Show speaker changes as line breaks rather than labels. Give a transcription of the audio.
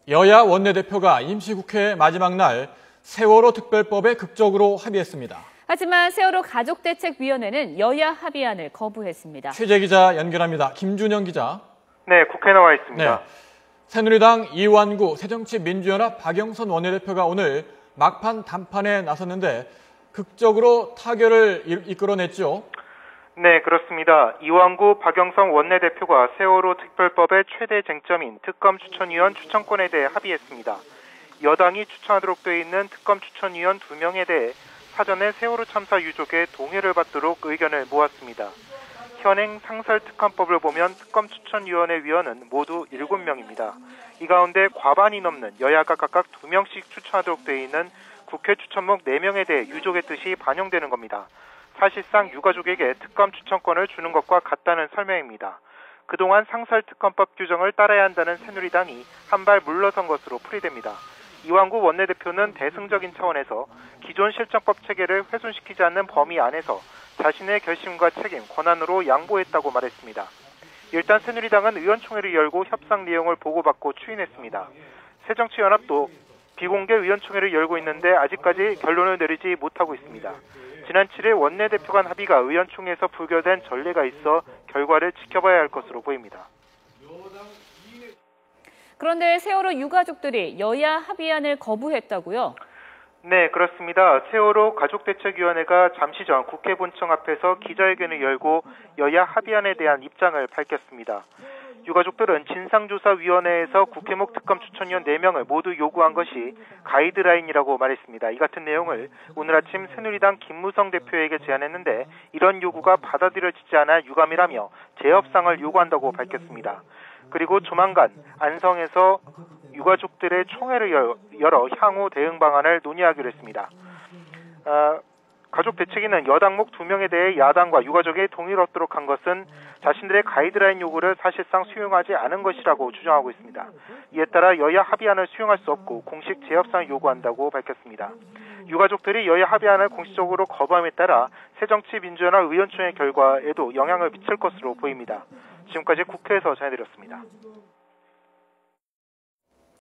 여야 원내대표가 임시국회 마지막 날 세월호 특별법에 극적으로 합의했습니다.
하지만 세월호 가족대책위원회는 여야 합의안을 거부했습니다.
취재 기자 연결합니다. 김준영 기자.
네, 국회에 나와 있습니다.
새누리당 이완구 새정치민주연합 박영선 원내대표가 오늘 막판 담판에 나섰는데 극적으로 타결을 이끌어냈죠.
네, 그렇습니다. 이완구 박영선 원내대표가 세월호 특별법의 최대 쟁점인 특검 추천위원 추천권에 대해 합의했습니다. 여당이 추천하도록 되어 있는 특검 추천위원 2명에 대해 사전에 세월호 참사 유족의 동의를 받도록 의견을 모았습니다. 현행 상설특검법을 보면 특검 추천위원회 위원은 모두 7명입니다. 이 가운데 과반이 넘는 여야가 각각 2명씩 추천하도록 되어 있는 국회 추천목 4명에 대해 유족의 뜻이 반영되는 겁니다. 사실상 유가족에게 특검 추천권을 주는 것과 같다는 설명입니다. 그동안 상설특검법 규정을 따라야 한다는 새누리당이 한 발 물러선 것으로 풀이됩니다. 이완구 원내대표는 대승적인 차원에서 기존 실정법 체계를 훼손시키지 않는 범위 안에서 자신의 결심과 책임, 권한으로 양보했다고 말했습니다. 일단 새누리당은 의원총회를 열고 협상 내용을 보고받고 추인했습니다. 새정치연합도 비공개 의원총회를 열고 있는데 아직까지 결론을 내리지 못하고 있습니다. 지난 7일 원내대표 간 합의가 의원총회에서 부결된 전례가 있어 결과를 지켜봐야 할 것으로 보입니다.
그런데 세월호 유가족들이 여야 합의안을 거부했다고요?
네, 그렇습니다. 세월호 가족대책위원회가 잠시 전 국회 본청 앞에서 기자회견을 열고 여야 합의안에 대한 입장을 밝혔습니다. 유가족들은 진상조사위원회에서 국회목 특검 추천위원 4명을 모두 요구한 것이 가이드라인이라고 말했습니다. 이 같은 내용을 오늘 아침 새누리당 김무성 대표에게 제안했는데 이런 요구가 받아들여지지 않아 유감이라며 재협상을 요구한다고 밝혔습니다. 그리고 조만간 안성에서 유가족들의 총회를 열어 향후 대응 방안을 논의하기로 했습니다. 가족대책위는 여당목 2명에 대해 야당과 유가족의 동의를 얻도록 한 것은 자신들의 가이드라인 요구를 사실상 수용하지 않은 것이라고 주장하고 있습니다. 이에 따라 여야 합의안을 수용할 수 없고 공식 재협상을 요구한다고 밝혔습니다. 유가족들이 여야 합의안을 공식적으로 거부함에 따라 새정치민주연합 의원총회 결과에도 영향을 미칠 것으로 보입니다. 지금까지 국회에서 전해드렸습니다.